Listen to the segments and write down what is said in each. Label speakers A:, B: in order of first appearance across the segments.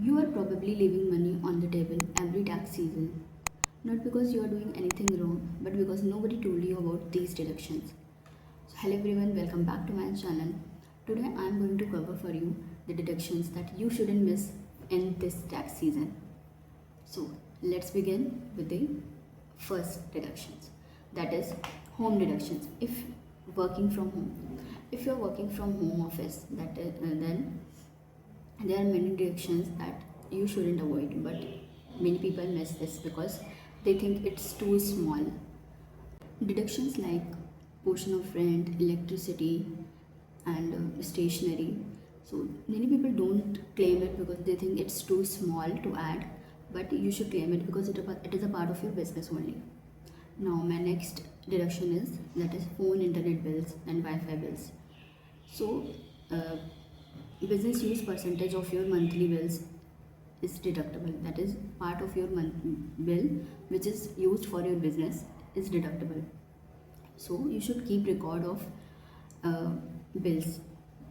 A: You are probably leaving money on the table every tax season, not because you are doing anything wrong, but because nobody told you about these deductions. So, hello everyone, welcome back to my channel. Today I am going to cover for you the deductions that you shouldn't miss in this tax season. So, let's begin with the first deductions, that is home deductions. If working from home, if you are working from home office, then there are many deductions that you shouldn't avoid, but many people miss this because they think it's too small. Deductions like portion of rent, electricity, and stationery. So many people don't claim it because they think it's too small to add, but you should claim it because it is a part of your business only. Now, my next deduction is that is phone, internet bills, and Wi-Fi bills. So, uh, business use percentage of your monthly bills is deductible. That is part of your bill which is used for your business is deductible. So you should keep record of uh, bills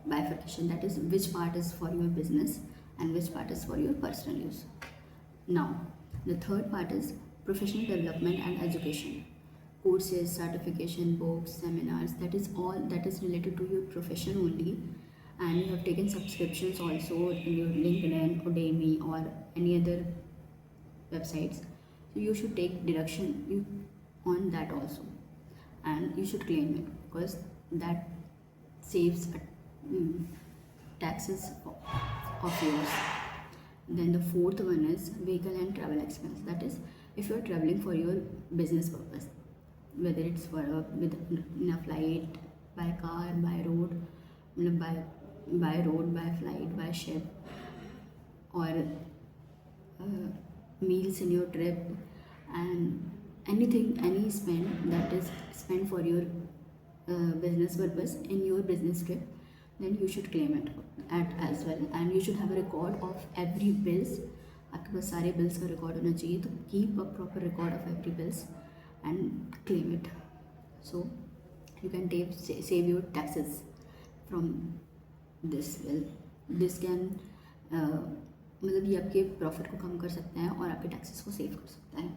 A: bifurcation. That is which part is for your business and which part is for your personal use. Now, the third part is professional development and education. Courses, certification, books, seminars, that is all that is related to your profession only. And you have taken subscriptions also in your LinkedIn, Udemy, or any other websites. So you should take deduction on that also, and you should claim it because that saves taxes of yours. Then the fourth one is vehicle and travel expense. That is, if you are traveling for your business purpose, whether it's for in a flight, by car, by road, by flight, by ship, or meals in your trip, and anything, any spend that is spent for your business purpose in your business trip, then you should claim it at as well. And you should have a record of every bills. आपके पास सारे bills का record होना चाहिए, तो keep a proper record of every bills and claim it, so you can save your taxes from this bill. This can मतलब ये आपके profit को कम कर सकता है और आपके टैक्सेस को सेव कर सकता है.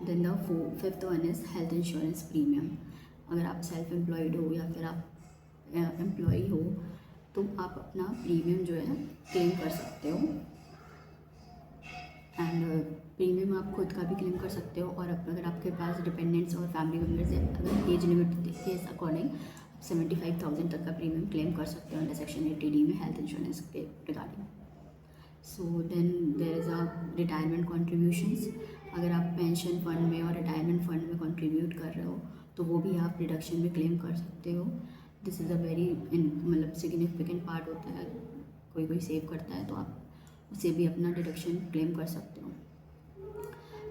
A: Then the fifth one is health insurance premium. अगर आप सेल्फ एम्प्लॉयड हो या फिर आप एम्प्लॉई हो तो आप अपना प्रीमियम जो है क्लेम कर सकते हो. एंड प्रीमियम आप खुद का भी क्लेम कर सकते हो, और अगर आपके पास डिपेंडेंट्स और फैमिली मेम्बर्स है, अगर एज लिमिट के अकॉर्डिंग 75,000 तक का प्रीमियम क्लेम कर सकते हो अंडर सेक्शन 80D में हेल्थ इंश्योरेंस के regarding. So then there is a retirement contributions. अगर आप पेंशन फंड में और रिटायरमेंट फंड में कंट्रीब्यूट कर रहे हो तो वो भी आप डिडक्शन में क्लेम कर सकते हो. दिस इज़ अ वेरी मतलब सिग्निफिकेंट पार्ट होता है. कोई सेव करता है तो आप उसे भी अपना डिडक्शन क्लेम कर सकते हो.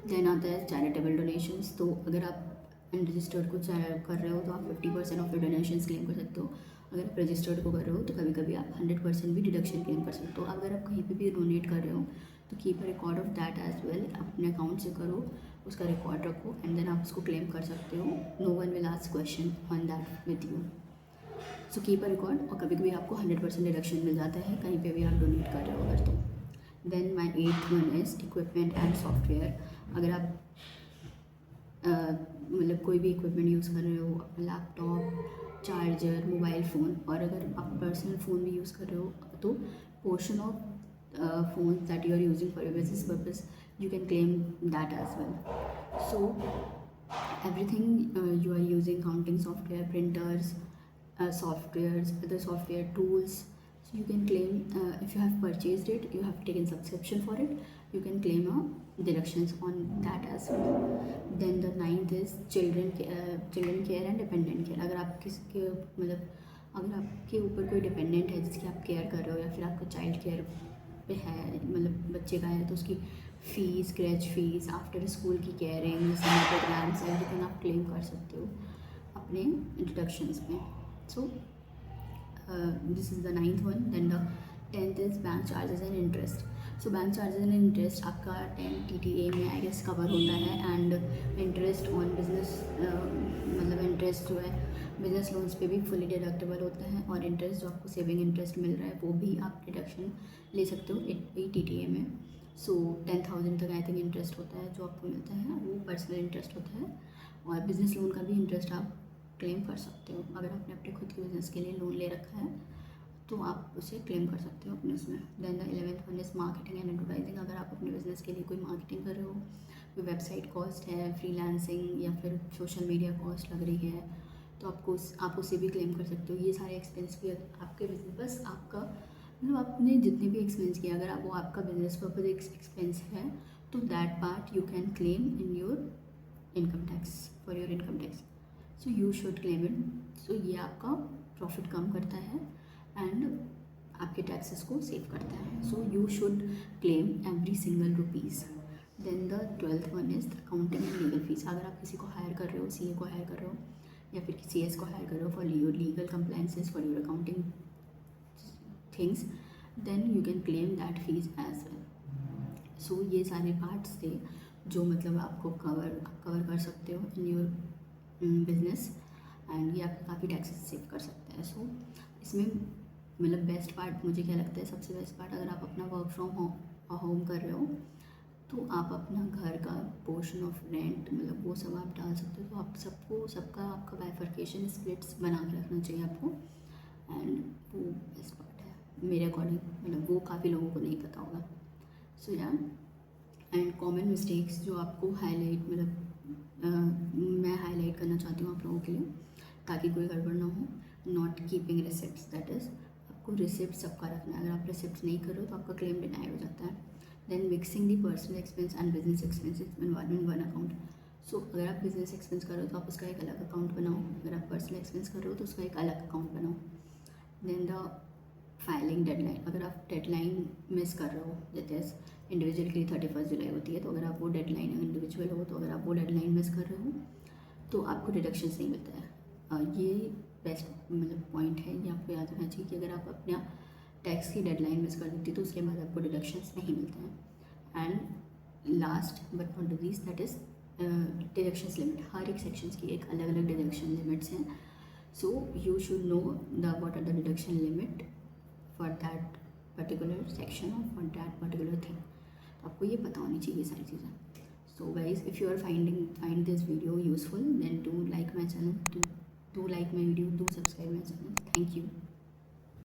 A: देन आता है चैरिटेबल डोनेशंस. तो अगर आप अनरजिस्टर्ड को कर रहे हो तो आप 50% ऑफ योर डोनेशंस क्लेम कर सकते हो. अगर आप रजिस्टर्ड को कर रहे हो तो कभी कभी आप 100% भी डिडक्शन क्लेम कर सकते हो. अगर आप कहीं पे भी डोनेट कर रहे हो तो keep a record of that as well. अपने अकाउंट से करो, उसका रिकॉर्ड रखो, एंड देन आप उसको क्लेम कर सकते हो. No one will ask question on that with you. So keep a record, और कभी कभी आपको 100% डिडक्शन मिल जाता है कहीं पे भी आप डोनेट कर रहे हो अगर तो. Then my eighth one is equipment and software. अगर आप मतलब कोई भी इक्विपमेंट यूज़ कर रहे हो, अपना लैपटॉप, चार्जर, मोबाइल फ़ोन, और अगर आप पर्सनल फ़ोन भी यूज़ कर रहे हो तो portion of phone that you are using for your business purpose you can claim that as well. So everything you are using, counting software, printers, softwares, other software tools, so you can claim if you have purchased it, you have taken subscription for it, you can claim deductions on that as well. Then the ninth is children care and dependent care. अगर आप किसके मतलब अगर आपके ऊपर कोई dependent है जिसकी आप केयर कर रहे हो, या फिर आपका चाइल्ड केयर पे है, मतलब बच्चे का है, तो उसकी fees, creche fees, after school की केयरिंग, समर प्रोग्राम्स, एवरीथिंग आप क्लेम कर सकते हो अपने डिडक्शंस में. So this is the ninth one. Then the tenth is bank charges and interest. सो बैंक चार्जेस एंड इंटरेस्ट आपका 10 TTA में आई गेस कवर होता है. एंड इंटरेस्ट ऑन बिजनेस मतलब इंटरेस्ट जो है बिजनेस लोन्स पे भी फुली डिडक्टेबल होता है, और इंटरेस्ट जो आपको सेविंग इंटरेस्ट मिल रहा है वो भी आप डिडक्शन ले सकते हो TTA में। सो 10,000 तक आई थिंक इंटरेस्ट होता है जो आपको मिलता है, वो पर्सनल इंटरेस्ट होता है। और बिज़नेस लोन का भी इंटरेस्ट आप क्लेम कर सकते हो, अगर आपने अपने खुद के बिज़नेस के लिए लोन ले रखा है तो आप उसे क्लेम कर सकते हो अपने उसमें। Then the 11th one is marketing and advertising. अगर आप अपने बिज़नेस के लिए कोई मार्केटिंग कर रहे हो, कोई वेबसाइट कॉस्ट है, फ्रीलांसिंग या फिर सोशल मीडिया कॉस्ट लग रही है, तो आप उसे भी क्लेम कर सकते हो। ये सारे एक्सपेंस भी आपके बिजनेस, बस आपका मतलब आपने जितने भी एक्सपेंस किया, अगर वो आपका बिजनेस पर्पज एक्सपेंस है तो that part you can claim in your income tax, for your income tax. So you should claim it. So ये आपका प्रॉफिट कम करता है एंड आपके टैक्सेस को सेव करता है। So you should claim every single rupees. Then the 12th one is accounting and legal fees. अगर आप किसी को हायर कर रहे हो, CA को हायर कर रहे हो या फिर CS को हायर कर रहे हो for your legal compliances, for your accounting things, then you can claim that fees as well. So ये सारे पार्ट्स थे जो मतलब आप कवर कर सकते हो इन योर बिजनेस, एंड ये आपको काफ़ी टैक्सेस सेव कर सकता है। सो इसमें मतलब बेस्ट पार्ट मुझे क्या लगता है, सबसे बेस्ट पार्ट, अगर आप अपना वर्क फ्रॉम होम कर रहे हो तो आप अपना घर का पोर्शन ऑफ रेंट मतलब वो सब आप डाल सकते हो। तो आप सबका आपका बाइफर्केशन स्प्लिट्स बना के रखना चाहिए आपको, एंड वो बेस्ट पार्ट है मेरे अकॉर्डिंग। मतलब वो काफ़ी लोगों को नहीं पता होगा। सो या एंड कॉमन मिस्टेक्स जो आपको हाईलाइट मैं हाईलाइट करना चाहती हूँ आप लोगों के लिए, ताकि कोई गड़बड़ ना हो। Not keeping receipts, that is आपको रिसिप्ट सबका रखना है। अगर आप रिसिप्ट नहीं करो तो आपका क्लेम डिनाई हो जाता है। Then mixing the personal expense and business expenses in one account. So अगर आप बिजनेस एक्सपेंस कर रहे हो तो आप उसका एक अलग अकाउंट बनाओ, अगर आप पर्सनल एक्सपेंस कर रहे हो तो उसका एक अलग अकाउंट बनाओ। देन द फाइलिंग डेडलाइन, अगर आप डेडलाइन मिस कर रहे हो, जैसे इंडिविजुअल के लिए 31 जुलाई होती है, तो अगर आप वो डेडलाइन इंडिविजुअल हो तो अगर आप वो डेडलाइन मिस कर रहे हो तो आपको डिडक्शंस नहीं मिलता है। ये बेस्ट मतलब पॉइंट है, ये आपको याद रखना चाहिए कि अगर आप अपना टैक्स की डेडलाइन मिस कर देती है तो उसके बाद आपको डिडक्शंस नहीं मिलते हैं। And last but not the least, that is deductions limit. हर एक सेक्शंस की एक अलग अलग डिडक्शन लिमिट्स हैं। So you should know the what are the deduction limit for that particular section और फॉर दैट पर्टिकुलर थिंग। तो आपको ये पता होनी चाहिए सारी चीज़ें। So guys, if you are find this video useful, then do like my channel, do like my video, do subscribe my channel. Thank you.